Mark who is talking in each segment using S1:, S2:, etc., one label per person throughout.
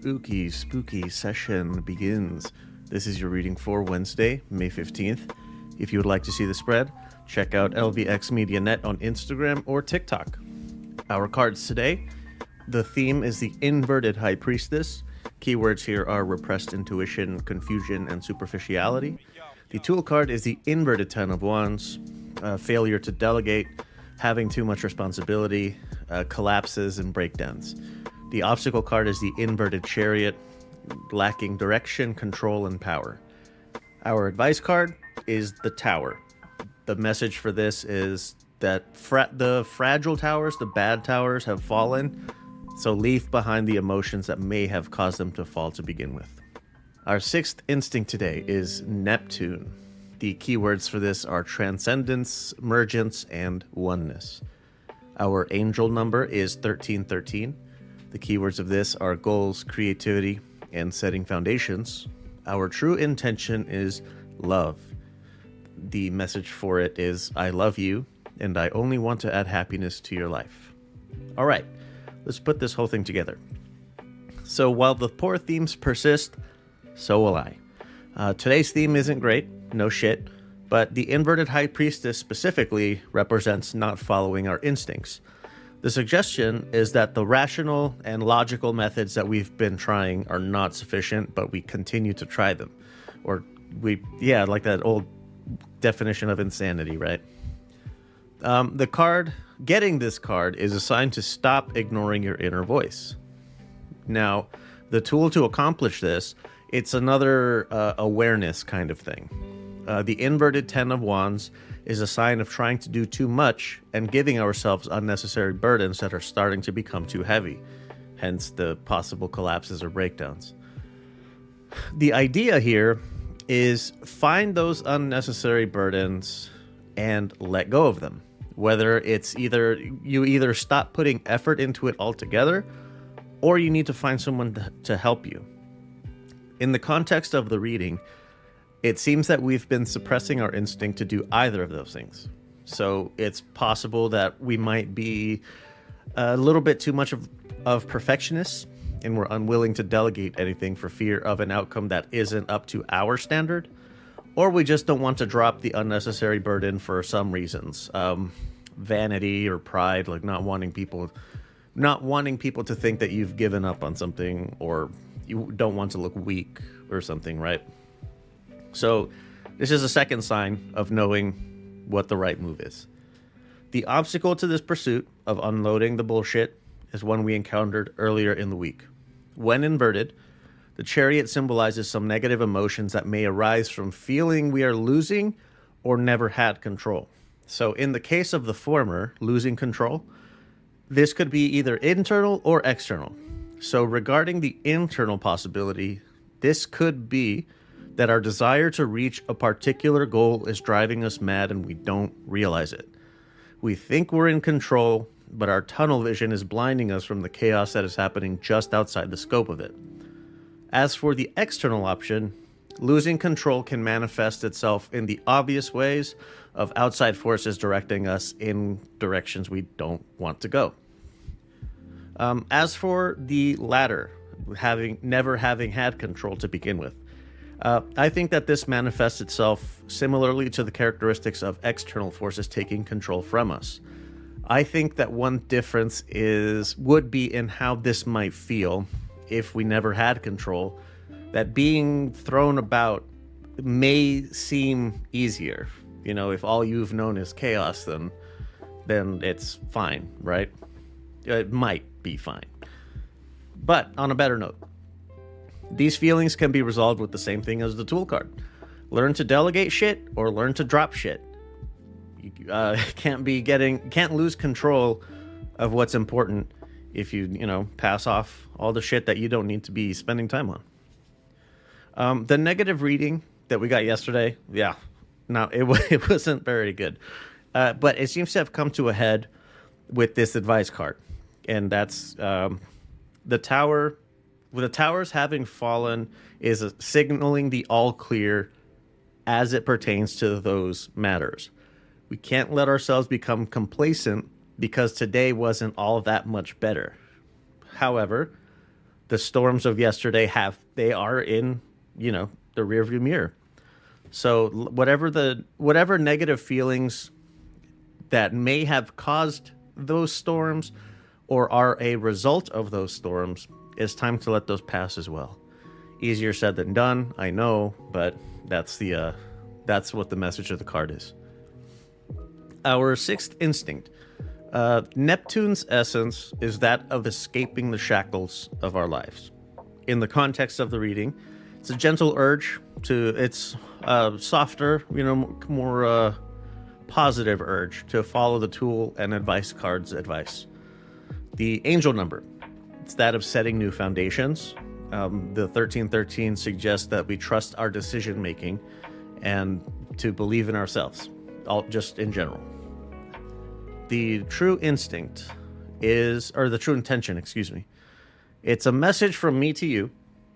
S1: ooky spooky session begins. This is your reading for Wednesday, May 15th. If you would like to see the spread, check out lvx.at on Instagram or TikTok. Our cards today, the theme is the inverted high priestess. Keywords here are repressed intuition, confusion, and superficiality. The tool card is the inverted 10 of wands, failure to delegate, having too much responsibility, collapses and breakdowns. The obstacle card is the inverted chariot, lacking direction, control, and power. Our advice card is the tower. The message for this is that the fragile towers, the bad towers, have fallen, so leave behind the emotions that may have caused them to fall to begin with. Our sixth instinct today is Neptune. The keywords for this are transcendence, emergence, and oneness. Our angel number is 1313. The keywords of this are goals, creativity, and setting foundations. Our true intention is love. The message for it is, I love you, and I only want to add happiness to your life. All right, let's put this whole thing together. So while the poor themes persist, so will I. Today's theme isn't great, no shit, but the inverted high priestess specifically represents not following our instincts. The suggestion is that the rational and logical methods that we've been trying are not sufficient, but we continue to try them. Like that old definition of insanity, right? Getting this card is a sign to stop ignoring your inner voice. Now, the tool to accomplish this, it's another awareness kind of thing. The inverted 10 of wands is a sign of trying to do too much and giving ourselves unnecessary burdens that are starting to become too heavy, hence the possible collapses or breakdowns. The idea here is find those unnecessary burdens and let go of them. Whether it's either stop putting effort into it altogether, or you need to find someone to help you. In the context of the reading, it seems that we've been suppressing our instinct to do either of those things. So it's possible that we might be a little bit too much of perfectionists, and we're unwilling to delegate anything for fear of an outcome that isn't up to our standard, or we just don't want to drop the unnecessary burden for some reasons. Vanity or pride, like not wanting people to think that you've given up on something, or you don't want to look weak or something, right? So this is a second sign of knowing what the right move is. The obstacle to this pursuit of unloading the bullshit is one we encountered earlier in the week. When inverted, the chariot symbolizes some negative emotions that may arise from feeling we are losing or never had control. So in the case of the former, losing control, this could be either internal or external. So regarding the internal possibility, this could be that our desire to reach a particular goal is driving us mad and we don't realize it. We think we're in control, but our tunnel vision is blinding us from the chaos that is happening just outside the scope of it. As for the external option, losing control can manifest itself in the obvious ways of outside forces directing us in directions we don't want to go. As for the latter, never having had control to begin with, I think that this manifests itself similarly to the characteristics of external forces taking control from us. I think that one difference would be in how this might feel if we never had control, that being thrown about may seem easier. You know, if all you've known is chaos, then it's fine, right? It might be fine. But on a better note, these feelings can be resolved with the same thing as the tool card. Learn to delegate shit or learn to drop shit. You can't lose control of what's important if you pass off all the shit that you don't need to be spending time on. The negative reading that we got yesterday, it wasn't very good. But it seems to have come to a head with this advice card. And that's the tower. The towers having fallen is signaling the all clear as it pertains to those matters. We can't let ourselves become complacent because today wasn't all that much better. However, The storms of yesterday they are in, the rearview mirror. So whatever negative feelings that may have caused those storms or are a result of those storms, it's time to let those pass as well. Easier said than done, I know, but that's what the message of the card is. Our sixth instinct. Neptune's essence is that of escaping the shackles of our lives. In the context of the reading, it's a gentle urge it's softer, more positive urge to follow the tool and advice card's advice. The angel number, it's that of setting new foundations. The 1313 suggests that we trust our decision making and to believe in ourselves, just in general. The true instinct the true intention, excuse me. It's a message from me to you,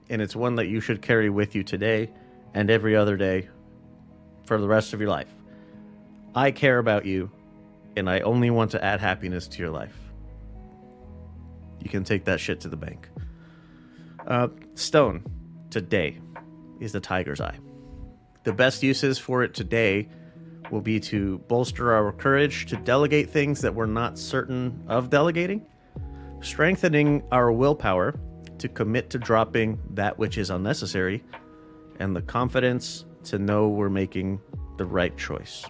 S1: and it's one that you should carry with you today and every other day for the rest of your life. I care about you, and I only want to add happiness to your life. You can take that shit to the bank. Stone, today, is the tiger's eye. The best uses for it today will be to bolster our courage to delegate things that we're not certain of delegating, strengthening our willpower to commit to dropping that which is unnecessary, and the confidence to know we're making the right choice.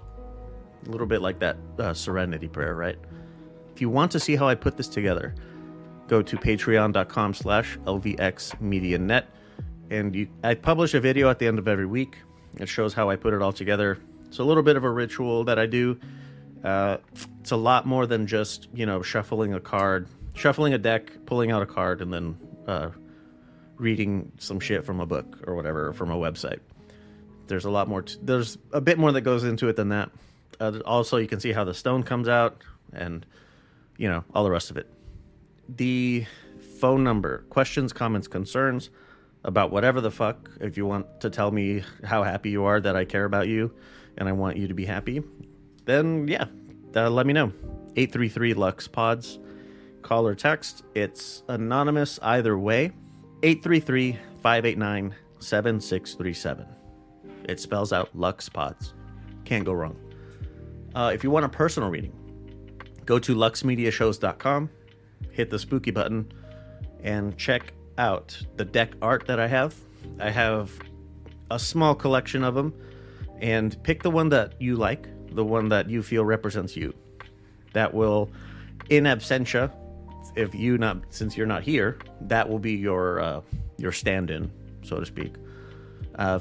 S1: A little bit like that serenity prayer, right? If you want to see how I put this together, go to patreon.com/lvx.at, and I publish a video at the end of every week. It shows how I put it all together. It's a little bit of a ritual that I do. It's a lot more than just, shuffling a deck, pulling out a card, and then reading some shit from a book or whatever, from a website. There's a lot more. There's a bit more that goes into it than that. Also, you can see how the stone comes out and, all the rest of it. The phone number, questions, comments, concerns about whatever the fuck. If you want to tell me how happy you are that I care about you and I want you to be happy, then let me know. 833-LUX-PODS. Call or text. It's anonymous either way. 833-589-7637. It spells out LUX-PODS. Can't go wrong. If you want a personal reading, go to luxmediashows.com, hit the spooky button, and check out the deck art that I have. I have a small collection of them, and pick the one that you like, the one that you feel represents you. That will, in absentia, since you're not here, that will be your stand-in, so to speak.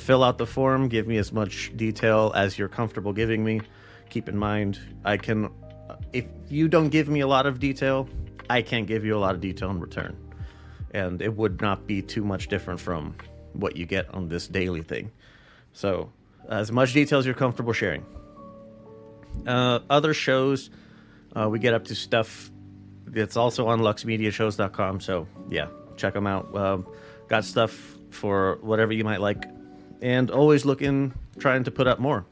S1: Fill out the form, give me as much detail as you're comfortable giving me. Keep in mind, if you don't give me a lot of detail, I can't give you a lot of detail in return. And it would not be too much different from what you get on this daily thing. So, as much detail as you're comfortable sharing. Other shows, we get up to stuff that's also on luxmediashows.com. So, check them out. Got stuff for whatever you might like. And always trying to put up more.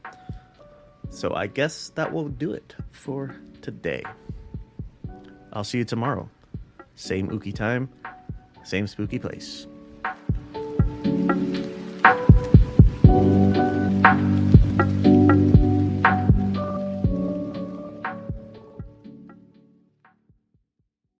S1: So I guess that will do it for today. I'll see you tomorrow. Same ooky time, same spooky place.